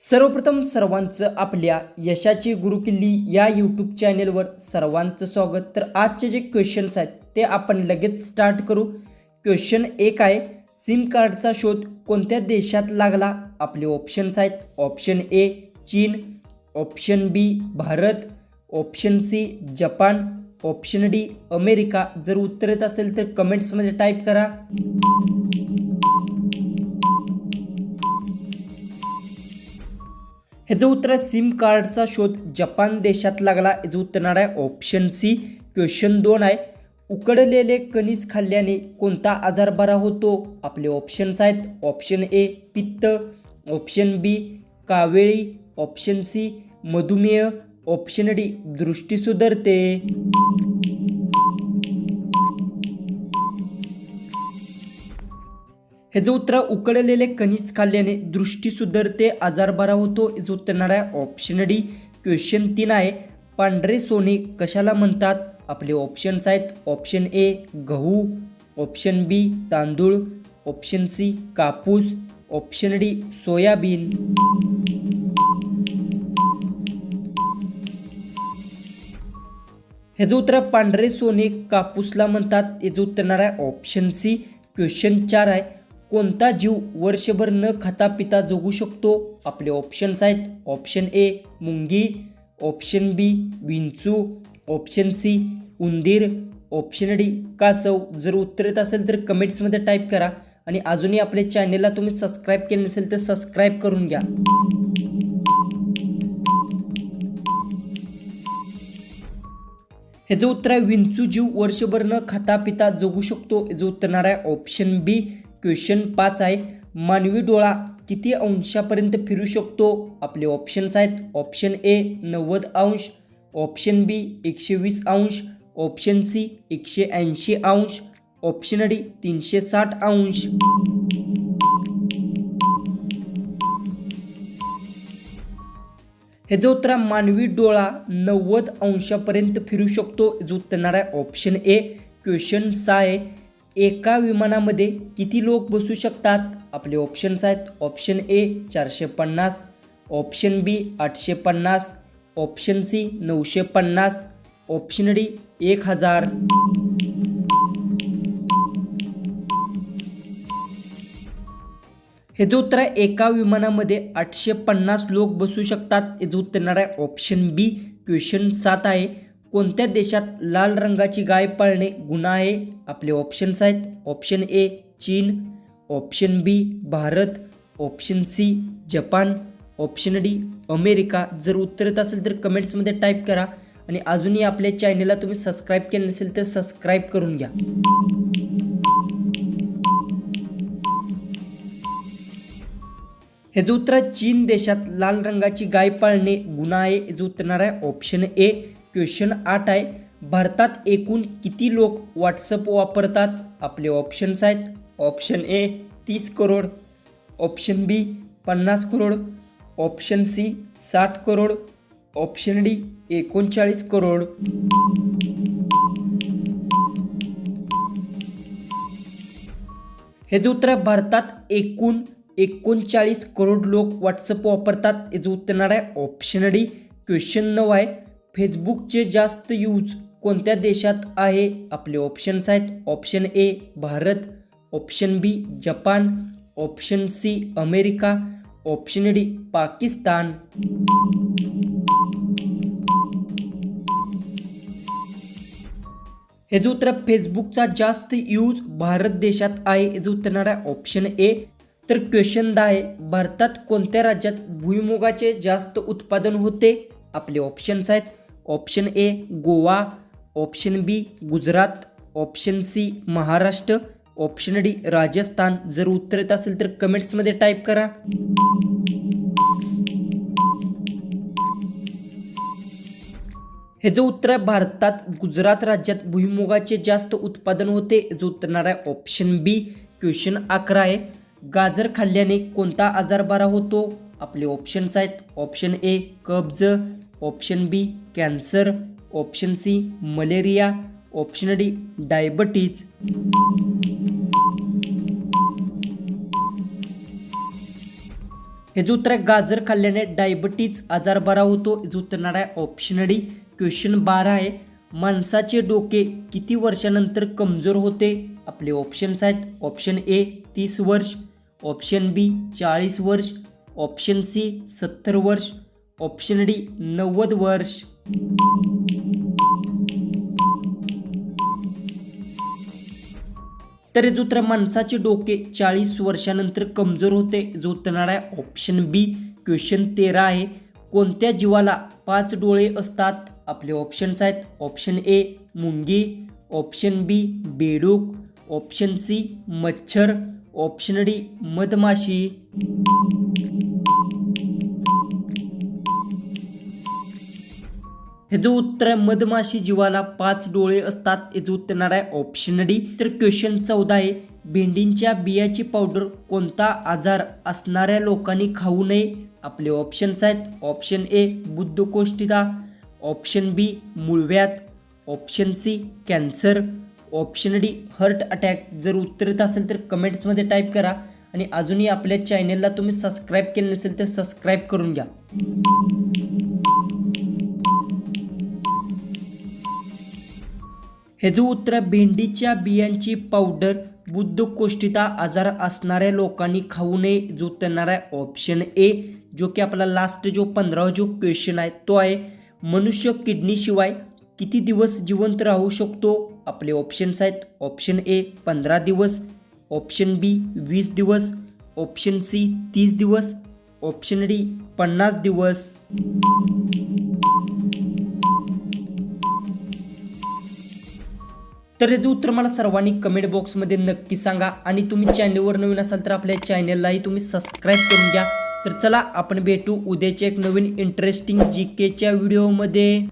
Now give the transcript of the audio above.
सर्वप्रथम सर्वांचं आपल्या यशाची गुरुकिल्ली या यूट्यूब चॅनेलवर सर्वांचं स्वागत। तर आजचे जे क्वेश्चन्स आहेत ते आपण लगेच स्टार्ट करू। क्वेश्चन 1 आहे, सिम कार्डचा शोध कोणत्या देशात लागला? आपले ऑप्शन्स आहेत, ऑप्शन ए चीन, option B Bharat, option C Japan, option D America. जर उत्तर येत असेल तर कमेंट्समध्ये टाईप करा। ह्याचं उत्तर आहे सिम कार्डचा शोध जपान देशात लागला। याचं उत्तर येणार आहे ऑप्शन सी। क्वेश्चन 2 आहे, उकडलेले कणीस खाल्ल्याने कोणता आजार बरा होतो? आपले ऑप्शन्स आहेत, ऑप्शन ए पित्त, ऑप्शन बी कावेळी, ऑप्शन सी मधुमेह, ऑप्शन डी दृष्टी सुधारते। ह्याचं उत्तर उकडलेले कणीस खाल्ल्याने दृष्टी सुधारते, आजार बरा होतो। याचं उत्तर येणार आहे ऑप्शन डी। क्वेश्चन 3 आहे, पांढरे सोने कशाला म्हणतात? आपले ऑप्शन्स आहेत, ऑप्शन ए गहू, ऑप्शन बी तांदूळ, ऑप्शन सी कापूस, ऑप्शन डी सोयाबीन। ह्याचं उत्तर पांढरे सोने कापूसला म्हणतात। याचं उत्तर येणार आहे ऑप्शन सी। क्वेश्चन 4 आहे, कोणता जीव वर्षभर न खाता पिता जगू शकतो? आपले ऑप्शन्स आहेत, ऑप्शन ए मुंगी, ऑप्शन बी विंचू, ऑप्शन सी उंदीर, ऑप्शन डी कासव। जर उत्तर येत असेल तर कमेंट्समध्ये टाईप करा आणि अजूनही आपल्या चॅनेलला तुम्ही सबस्क्राईब केले नसेल तर सबस्क्राईब करून घ्या। ह्याचं उत्तर आहे विंचू जीव वर्षभर न खाता पिता जगू शकतो। याचं उत्तर येणार आहे ऑप्शन बी। क्वेश्चन 5 आहे, मानवी डोळा किती अंशापर्यंत फिरू शकतो? आपले ऑप्शन्स आहेत, ऑप्शन ए 90 अंश, ऑप्शन बी 120 अंश, ऑप्शन सी 180 अंश, ऑप्शन डी 360 अंश। ह्याचं उत्तर मानवी डोळा 90 अंशापर्यंत फिरू शकतो। याचं उत्तर येणार आहे ऑप्शन ए। क्वेश्चन 6 आहे, एका विमानामध्ये किती लोक बसू शकतात? आपले ऑप्शन्स आहेत, option A 450, option B 850, option C 950, option D 1000। ह्याचं उत्तर आहे एका विमानामध्ये 850 लोक बसू शकतात। याचं उत्तर येणार आहे ऑप्शन बी। क्वेश्चन 7 आहे, कोणत्या देशात लाल रंगाची गाय पाळणे गुन्हा आहे? आपले ऑप्शन्स आहेत, ऑप्शन ए चीन, option B Bharat, option C Japan, option D America. जर उत्तर येत असेल तर कमेंट्समध्ये टाईप करा आणि अजूनही आपल्या चॅनेलला तुम्ही सबस्क्राईब केले नसेल तर सबस्क्राईब करून घ्या। ह्याचं उत्तर चीन देशात लाल रंगाची गाय पाळणे गुन्हा आहे। याचं उत्तर येणार आहे ऑप्शन ए। क्वेश्चन 8 आहे, भारतात एकूण किती लोक व्हॉट्सअप वापरतात? आपले ऑप्शन्स आहेत, option A 30 crore, option B 50 crore, option C 60 crore, option D 39 crore. ह्याचं उत्तर आहे भारतात एकूण 39 करोड लोक व्हॉट्सअप वापरतात। याचं उत्तर येणार आहे ऑप्शन डी। क्वेश्चन 9 आहे, फेसबुकचे जास्त यूज कोणत्या देशात आहे? आपले ऑप्शन्स आहेत, option A Bharat, option B Japan, option C America, option D Pakistan. याचं उत्तर फेसबुकचा जास्त यूज भारत देशात आहे। याचं उत्तर येणार आहे ऑप्शन ए। तर क्वेश्चन 10 आहे, भारतात कोणत्या राज्यात भुईमुगाचे जास्त उत्पादन होते? आपले ऑप्शन्स आहेत, option A Goa, option B Gujarat, option C Maharashtra, option D Rajasthan. जर उत्तर येत असेल तर कमेंट्समध्ये टाईप करा। हे जे उत्तर आहे, भारतात गुजरात राज्यात भुईमुगाचे जास्त उत्पादन होते। याचं उत्तर येणार आहे ऑप्शन बी। क्वेश्चन 11 आहे, गाजर खाल्ल्याने कोणता आजार बरा होतो? आपले ऑप्शन्स आहेत, ऑप्शन ए कब्ज, option B cancer, option C malaria, option D diabetes. हे जे उत्तर आहे गाजर खाल्ल्याने डायबिटीज आजार बरा होतो. हे जे उत्तर येणार आहे ऑप्शन डी. क्वेश्चन 12 आहे, माणसाचे डोके किती वर्षानंतर कमजोर होते? आपले ऑप्शन्स आहेत. ऑप्शन ए 30 वर्ष, ऑप्शन बी 40 वर्ष, ऑप्शन सी 70 वर्ष, ऑप्शन डी 90 वर्ष. तर हे उत्तर माणसाचे डोके 40 वर्षानंतर कमजोर होते. जो उत्तर येणार आहे ऑप्शन बी. क्वेश्चन 13 आहे, कोणत्या जीवाला 5 डोळे असतात? आपले ऑप्शन्स आहेत. ऑप्शन ए मुंगी, ऑप्शन बी बेडूक, ऑप्शन सी मच्छर, ऑप्शन डी मधमाशी. हे जो उत्तर आहे मधमाशी जीवाला 5 डोळे असतात. हे जो उत्तर येणार आहे ऑप्शन डी. तर क्वेश्चन 14 आहे, भेंडींच्या बियाची पावडर कोणता आजार असणाऱ्या लोकांनी खाऊ नये? आपले ऑप्शन्स आहेत. ऑप्शन ए बद्धकोष्ठता, ऑप्शन बी मूळव्याध, option C cancer, option D heart attack. जर उत्तर येत असेल तर कमेंट्समध्ये टाईप करा आणि अजूनही आपल्या चॅनेलला तुम्ही सबस्क्राईब केले नसेल तर सबस्क्राईब करून घ्या. हे जो उत्तर भेंडीच्या बियांची पावडर बद्धकोष्ठता आजार असणाऱ्या लोकांनी खाऊ नये. जो उत्तर येणार आहे ऑप्शन ए. जो की आपला लास्ट जो 15वा जो क्वेश्चन आहे तो आहे, मनुष्य किडनीशिवाय किती दिवस जिवंत राहू शकतो? आपले ऑप्शन्स आहेत. ऑप्शन ए 15 दिवस, ऑप्शन बी 20 दिवस, ऑप्शन सी 30 दिवस, ऑप्शन डी 50 दिवस. तर याचं उत्तर मला सर्वांनी कमेंट बॉक्समध्ये नक्की सांगा आणि तुम्ही चॅनलवर नवीन असाल तर आपल्या चॅनललाही तुम्ही सबस्क्राईब करून घ्या. तर चला आपण भेटू उद्याच्या एक नवीन इंटरेस्टिंग जीकेच्या व्हिडिओमध्ये.